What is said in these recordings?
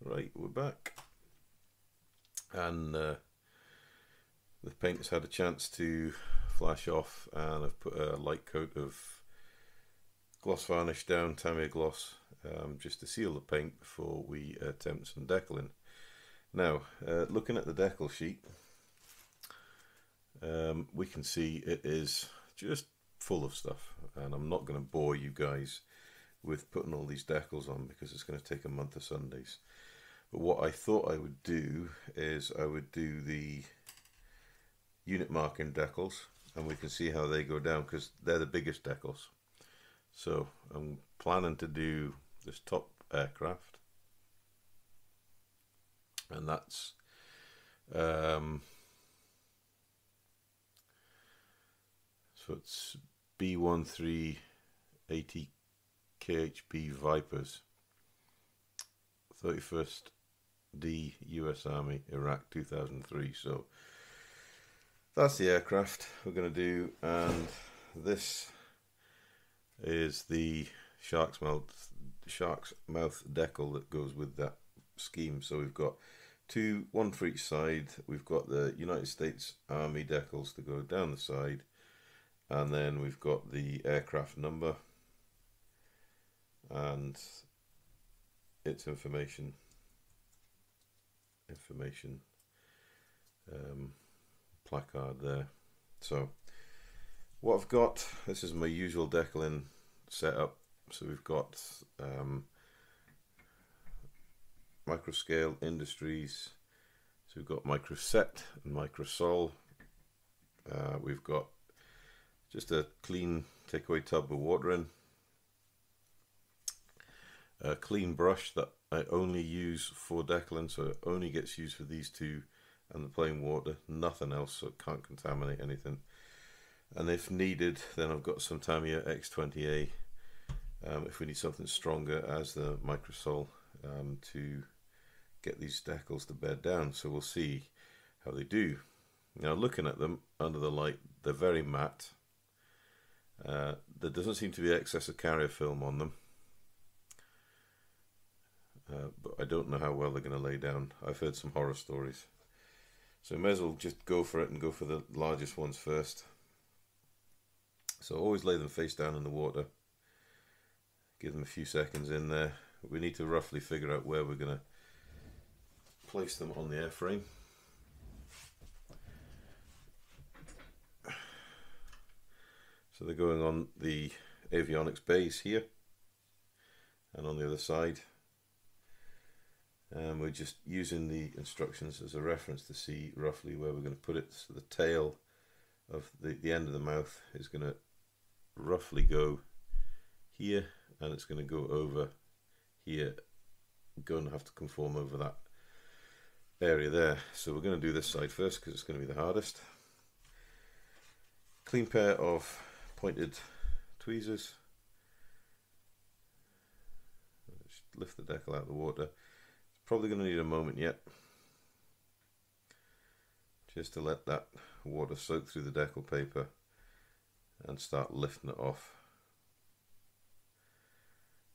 Right, we're back, and the paint has had a chance to flash off, and I've put a light coat of gloss varnish down, Tamiya gloss, just to seal the paint before we attempt some decaling. Now, looking at the decal sheet, we can see it is just full of stuff, and I'm not going to bore you guys with putting all these decals on because it's going to take a month of Sundays. But what I thought I would do is I would do the unit marking decals, and we can see how they go down because they're the biggest decals. So I'm planning to do this top aircraft, and that's so it's B1380 KHP Vipers, 31st D US Army, Iraq 2003. So that's the aircraft we're going to do, and this is the shark's mouth decal that goes with that scheme. So we've got one for each side. We've got the United States Army decals to go down the side, and then we've got the aircraft number and its information placard there. So what I've got, this is my usual decaling setup. So we've got Microscale Industries, so we've got Microset and Microsol. We've got just a clean takeaway tub with water in, a clean brush that I only use for decaling, so it only gets used for these two and the plain water, nothing else, so it can't contaminate anything. And if needed, then I've got some Tamiya X20A if we need something stronger as the Microsol to get these decals to bed down. So we'll see how they do. Now, looking at them under the light, they're very matte. There doesn't seem to be excess of carrier film on them, but I don't know how well they're going to lay down. I've heard some horror stories, so I may as well just go for it and go for the largest ones first. So always lay them face down in the water, give them a few seconds in there. We need to roughly figure out where we're going to place them on the airframe. So they're going on the avionics base here and on the other side, and we're just using the instructions as a reference to see roughly where we're going to put it. So the tail of the end of the mouth is going to roughly go here, and it's going to go over here, going to have to conform over that area there. So we're going to do this side first because it's going to be the hardest. Clean pair of pointed tweezers. Just lift the decal out of the water. It's probably going to need a moment yet, just to let that water soak through the decal paper and start lifting it off.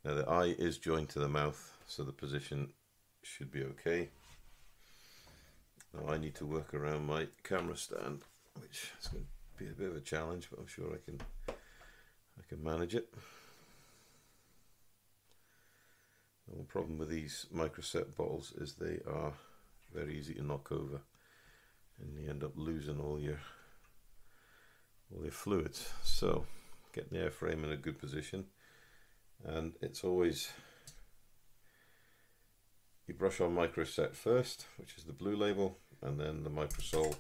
Now the eye is joined to the mouth, so the position should be okay. Now I need to work around my camera stand, which is going to be a bit of a challenge, but I'm sure I can manage it. The one problem with these Microset bottles is they are very easy to knock over, and you end up losing all your fluids. So getting the airframe in a good position, and it's always, you brush on Microset first, which is the blue label, and then the Microsol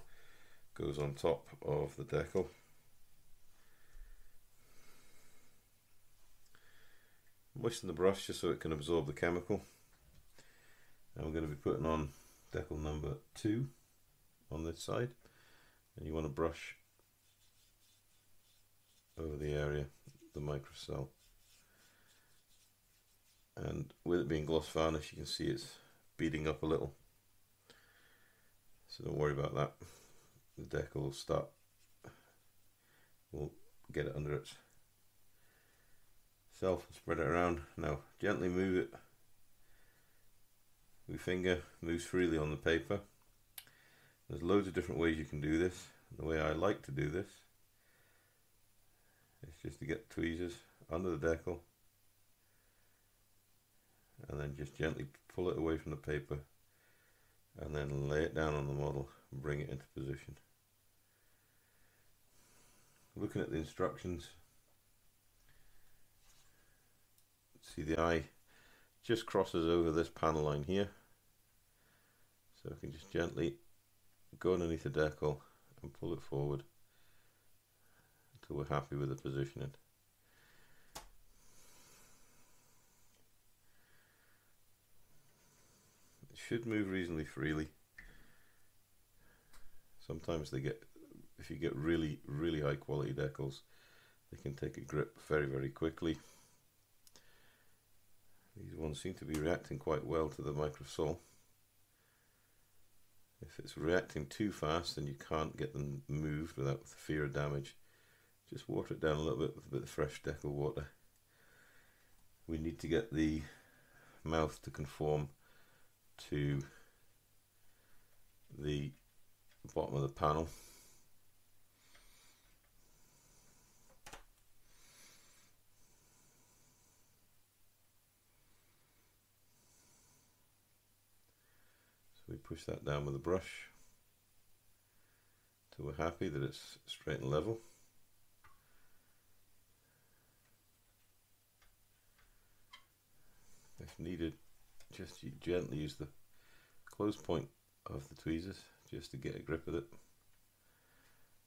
goes on top of the decal. Moisten the brush just so it can absorb the chemical, and we're going to be putting on decal number 2 on this side, and you want to brush over the area, the Microsol, and with it being gloss varnish, you can see it's beading up a little, so don't worry about that. The decal will get it under itself and spread it around. Now gently move it My finger moves freely on the paper. There's loads of different ways you can do this. The way I like to do this is just to get tweezers under the decal and then just gently pull it away from the paper and then lay it down on the model and bring it into position. Looking at the instructions, see the eye just crosses over this panel line here, so I can just gently go underneath the decal and pull it forward until we're happy with the positioning. It should move reasonably freely. Sometimes they get, if you get really high quality decals, they can take a grip very quickly. These ones seem to be reacting quite well to the microsole. If it's reacting too fast, then you can't get them moved without the fear of damage. Just water it down a little bit with a bit of fresh decal water. We need to get the mouth to conform to the bottom of the panel. We push that down with a brush till we're happy that it's straight and level. If needed, just gently use the close point of the tweezers just to get a grip of it.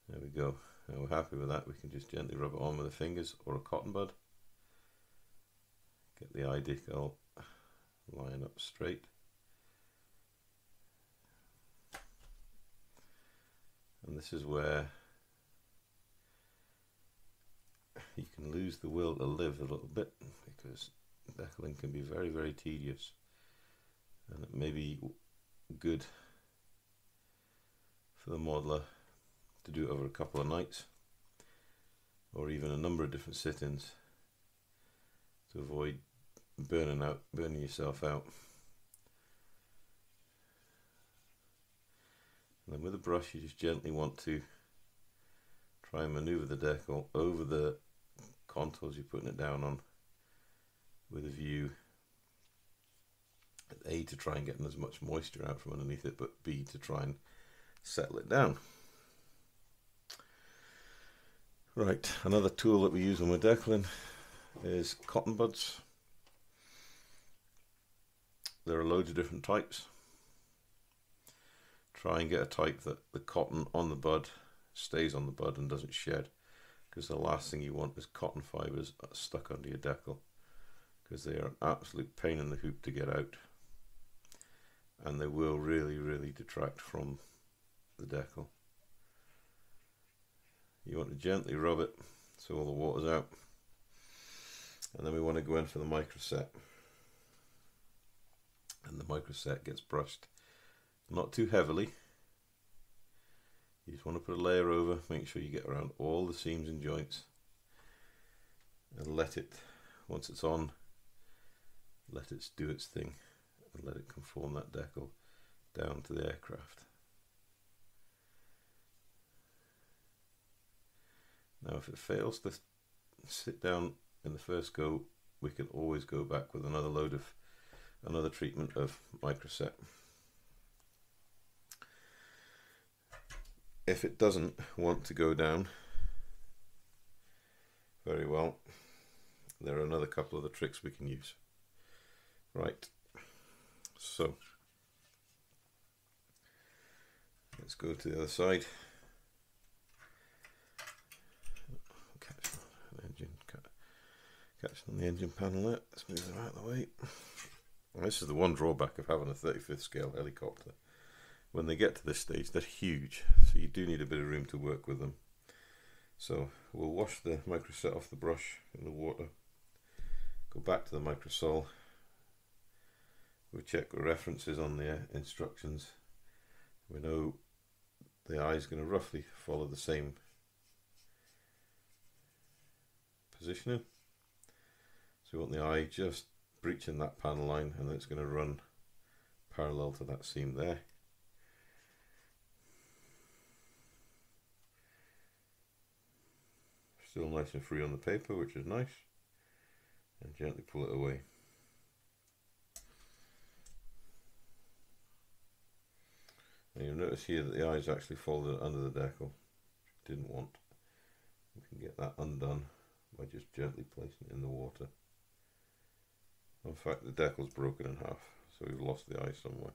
There we go. Now we're happy with that. We can just gently rub it on with the fingers or a cotton bud. Get the eye decal line up straight. And this is where you can lose the will to live a little bit, because decaling can be very tedious, and it may be good for the modeler to do it over a couple of nights or even a number of different sit-ins to avoid burning yourself out. And then with a brush, you just gently want to try and maneuver the decal over the contours you're putting it down on, with a view, A, to try and get as much moisture out from underneath it, but B, to try and settle it down. Right, another tool that we use when we're decaling is cotton buds. There are loads of different types. Try and get a type that the cotton on the bud stays on the bud and doesn't shed, because the last thing you want is cotton fibres stuck under your decal, because they are an absolute pain in the hoop to get out, and they will really detract from the decal. You want to gently rub it so all the water's out, and then we want to go in for the microset, and the microset gets brushed not too heavily. You just want to put a layer over, make sure you get around all the seams and joints, and let it, once it's on, let it do its thing and let it conform that decal down to the aircraft. Now if it fails to sit down in the first go, we can always go back with another treatment of microset. If it doesn't want to go down very well, there are another couple of the tricks we can use. Right, so let's go to the other side. Catch on the engine panel there. Let's move them out of the way. And this is the one drawback of having a 35th scale helicopter. When they get to this stage, they're huge, so you do need a bit of room to work with them. So we'll wash the microset off the brush in the water, go back to the microsole, we'll check the references on the instructions. We know the eye is going to roughly follow the same positioning, so we want the eye just breaching that panel line, and then it's going to run parallel to that seam there. Still nice and free on the paper, which is nice, and gently pull it away. And you'll notice here that the eye is actually folded under the decal. Didn't want. We can get that undone by just gently placing it in the water. In fact, the decal's broken in half, so we've lost the eye somewhere.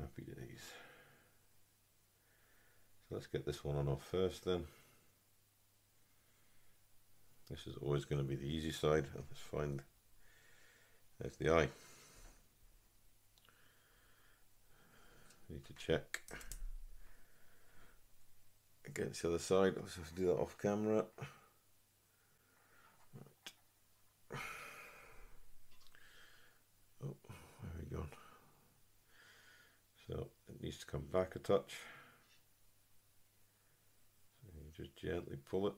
Happy days. So let's get this one on off first then. This is always going to be the easy side. Let's find, there's the eye. Need to check against the other side. Let's just do that off camera. Right. Oh, where have we gone? So it needs to come back a touch. So you just gently pull it.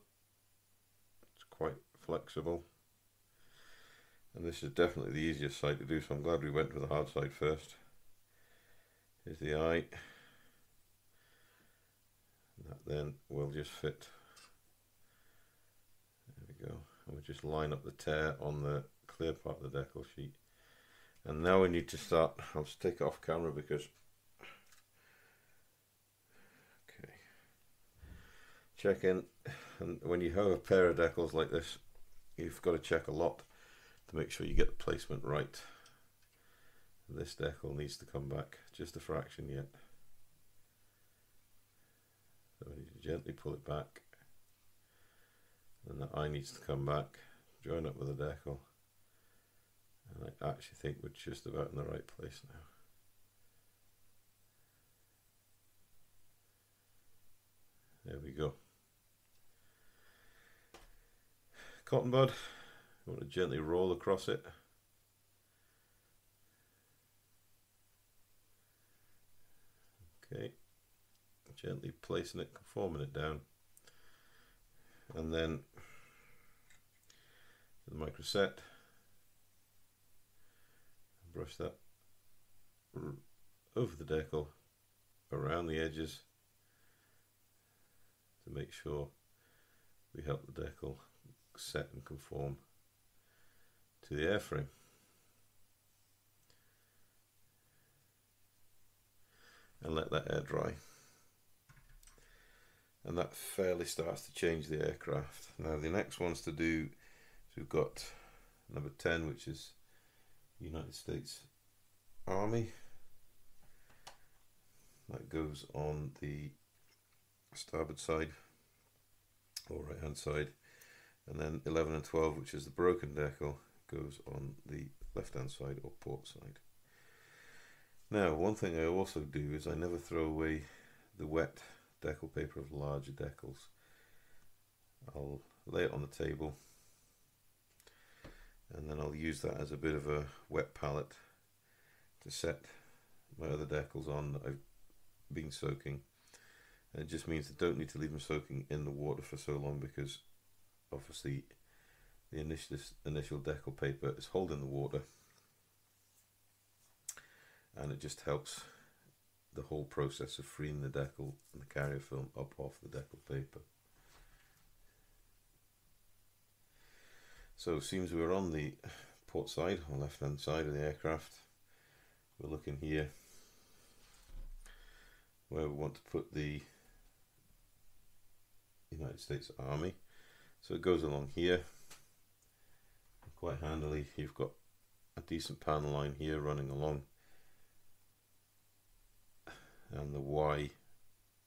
It's quite flexible. And this is definitely the easiest side to do, so I'm glad we went with the hard side first. Here's the eye. That then will just fit. There we go. And we just line up the tear on the clear part of the decal sheet. And now we need to start. I'll just take it off camera because. Okay. Check in. And when you have a pair of decals like this, you've got to check a lot to make sure you get the placement right. This decal needs to come back just a fraction yet. So we need to gently pull it back. And the eye needs to come back, join up with the decal. And I actually think we're just about in the right place now. There we go. Cotton bud, you want to gently roll across it. Okay, gently placing it, conforming it down, and then the micro set, brush that over the decal, around the edges, to make sure we help the decal set and conform to the airframe. And let that air dry. And that fairly starts to change the aircraft. Now the next ones to do, so we've got number 10, which is United States Army. That goes on the starboard side or right hand side, and then 11 and 12, which is the broken decal, goes on the left hand side or port side. Now, one thing I also do is I never throw away the wet decal paper of larger decals. I'll lay it on the table, and then I'll use that as a bit of a wet palette to set my other decals on that I've been soaking. And it just means I don't need to leave them soaking in the water for so long, because obviously the initial decal paper is holding the water, and it just helps the whole process of freeing the decal and the carrier film up off the decal paper. So it seems we're on the port side, or left hand side of the aircraft. We're looking here where we want to put the United States Army. So it goes along here. Quite handily, you've got a decent panel line here running along, and the Y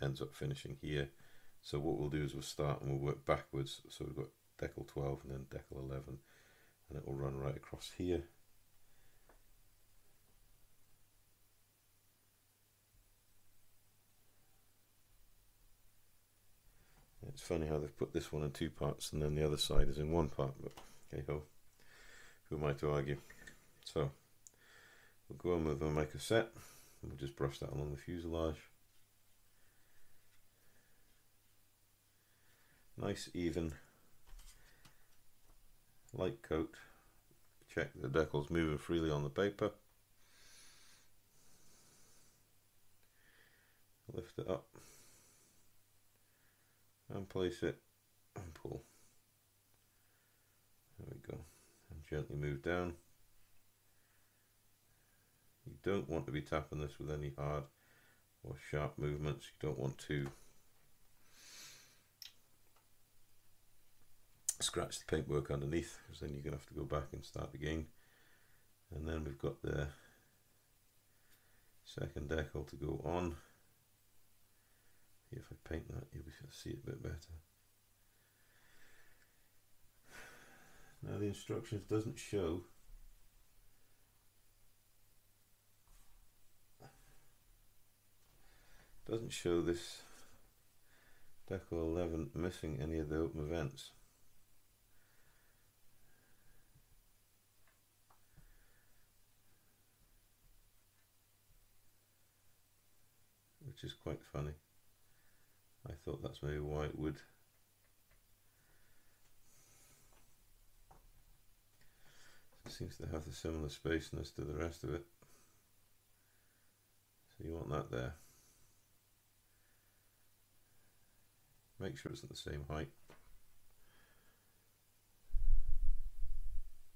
ends up finishing here. So what we'll do is we'll start and we'll work backwards. So we've got decal 12 and then decal 11, and it will run right across here. It's funny how they've put this one in two parts and then the other side is in one part, but hey ho, who am I to argue? So we'll go on with a micro set, and we'll just brush that along the fuselage. Nice even light coat. Check the decals moving freely on the paper. And then we'll lift it up and place it and pull. There we go. And gently move down. You don't want to be tapping this with any hard or sharp movements. You don't want to scratch the paintwork underneath, because then you're going to have to go back and start again. And then we've got the second decal to go on. If I paint that, you'll be able to see it a bit better. Now the instructions doesn't show this decal 11 missing any of the open vents. Which is quite funny. I thought that's maybe why it would. It seems to have the similar spaciness to the rest of it. So you want that there. Make sure it's at the same height.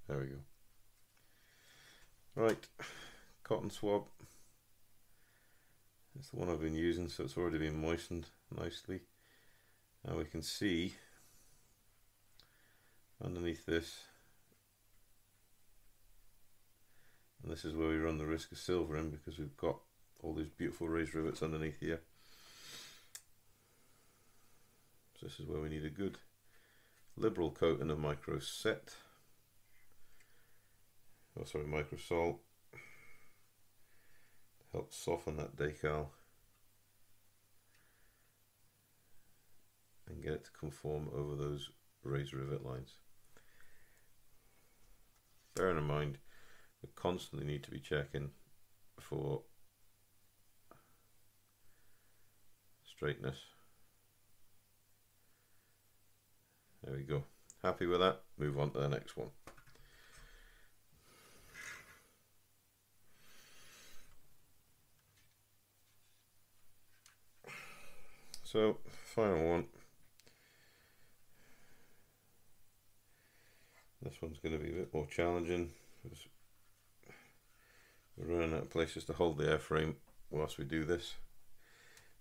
There we go. Right, cotton swab. It's the one I've been using, so it's already been moistened nicely. Now we can see underneath this, and this is where we run the risk of silvering, because we've got all these beautiful raised rivets underneath here. So this is where we need a good liberal coating of micro set. Oh, sorry, micro salt. Help soften that decal and get it to conform over those raised rivet lines. Bearing in mind, we constantly need to be checking for straightness. There we go. Happy with that? Move on to the next one. So, final one. This one's going to be a bit more challenging because we're running out of places to hold the airframe whilst we do this.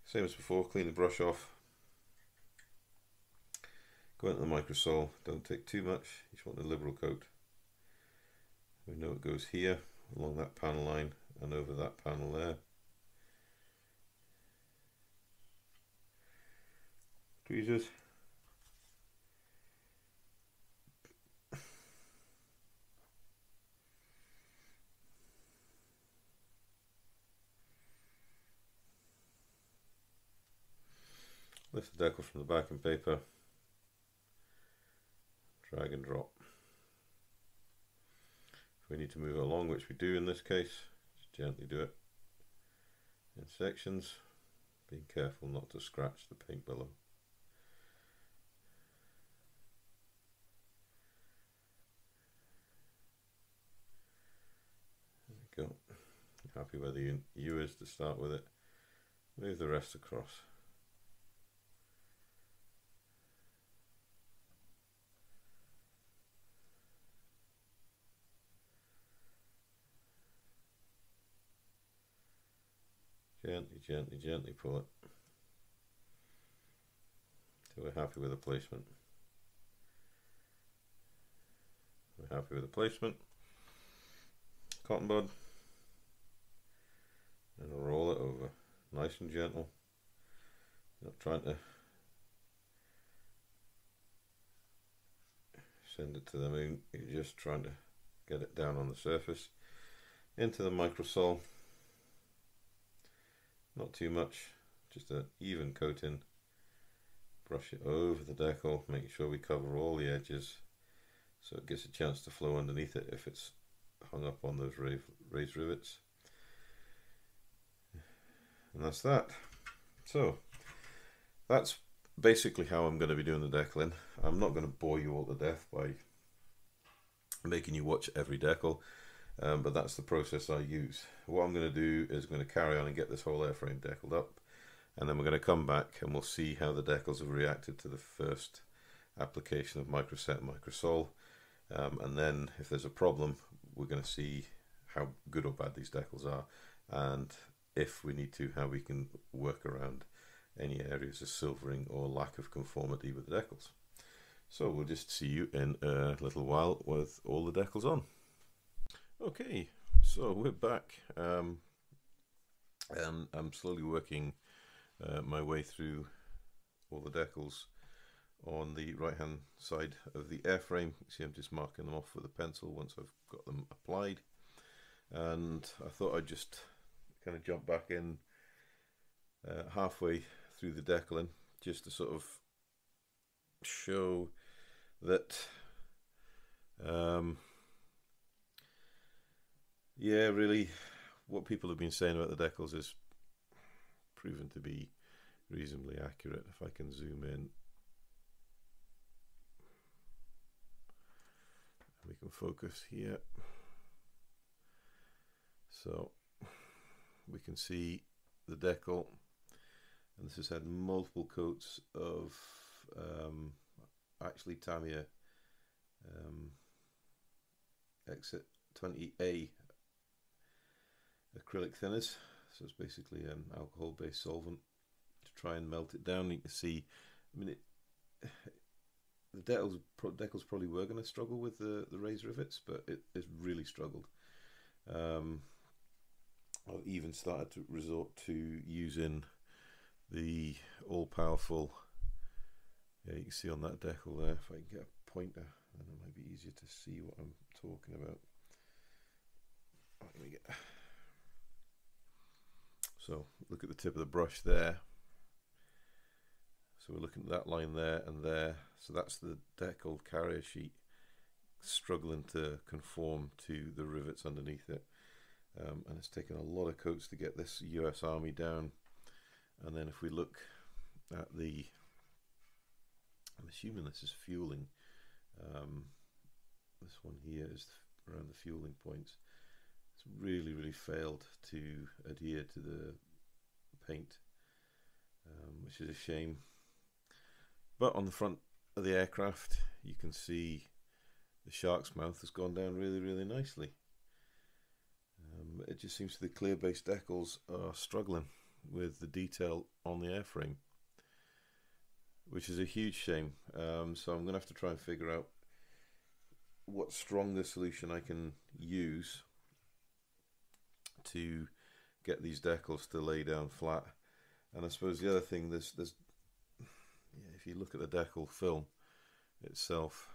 Same as before, clean the brush off. Go into the microsol, don't take too much, you just want a liberal coat. We know it goes here, along that panel line and over that panel there. Tweezers. Lift the decal from the backing paper, drag and drop. If we need to move it along, which we do in this case, just gently do it in sections, being careful not to scratch the paint below. There we go. Happy where the U is to start with it. Move the rest across. Gently, gently, gently pull it till we're happy with the placement. We're happy with the placement. Cotton bud, and roll it over, nice and gentle. Not trying to send it to the moon. You're just trying to get it down on the surface into the microsol. Not too much, just an even coating. Brush it over the decal, making sure we cover all the edges so it gets a chance to flow underneath it if it's hung up on those raised rivets. And that's that. So that's basically how I'm going to be doing the decaling. I'm not going to bore you all to death by making you watch every decal. But that's the process I use. What I'm going to do is I'm going to carry on and get this whole airframe decaled up. and then we're going to come back and we'll see how the decals have reacted to the first application of microset and microsol, and then if there's a problem we're going to see how good or bad these decals are, and if we need to, how we can work around any areas of silvering or lack of conformity with the decals. So we'll just see you in a little while with all the decals on. Okay, so we're back, and I'm slowly working my way through all the decals on the right hand side of the airframe. You see I'm just marking them off with a pencil once I've got them applied, and I thought I'd just kind of jump back in halfway through the decaling just to sort of show that yeah, really what people have been saying about the decals is proven to be reasonably accurate. If I can zoom in, we can focus here, so we can see the decal, and this has had multiple coats of actually Tamiya Exit 20A acrylic thinners. So it's basically an alcohol based solvent to try and melt it down. You can see, I mean, the decals probably were going to struggle with the raised rivets, but it's really struggled. I've even started to resort to using the all-powerful, yeah, you can see on that decal there, if I can get a pointer, then it might be easier to see what I'm talking about. Let me get, so look at the tip of the brush there. So we're looking at that line there and there. So that's the decal carrier sheet struggling to conform to the rivets underneath it. And it's taken a lot of coats to get this US Army down. And then if we look at the, I'm assuming this is fueling. This one here is around the fueling points. It's really failed to adhere to the paint, which is a shame. But on the front of the aircraft you can see the shark's mouth has gone down really nicely. It just seems the clear base decals are struggling with the detail on the airframe, which is a huge shame. So I'm going to have to try and figure out what stronger solution I can use to get these decals to lay down flat. And I suppose the other thing, there's yeah, if you look at the decal film itself,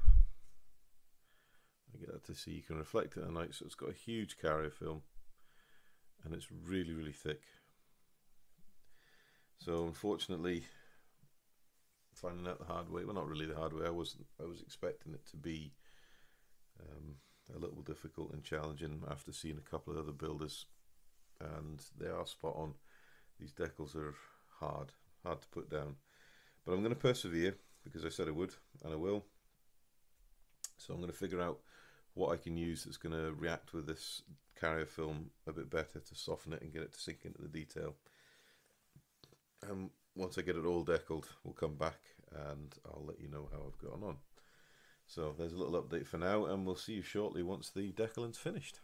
I get that to see, you can reflect it at night, so it's got a huge carrier film and it's really thick. So unfortunately, finding out the hard way, well, not really the hard way, I was expecting it to be a little difficult and challenging after seeing a couple of other builders, and they are spot on. These decals are hard to put down, but I'm going to persevere because I said I would, and I will. So I'm going to figure out what I can use that's going to react with this carrier film a bit better to soften it and get it to sink into the detail. And once I get it all decaled, we'll come back and I'll let you know how I've gotten on. So there's a little update for now, and we'll see you shortly once the decaling's finished.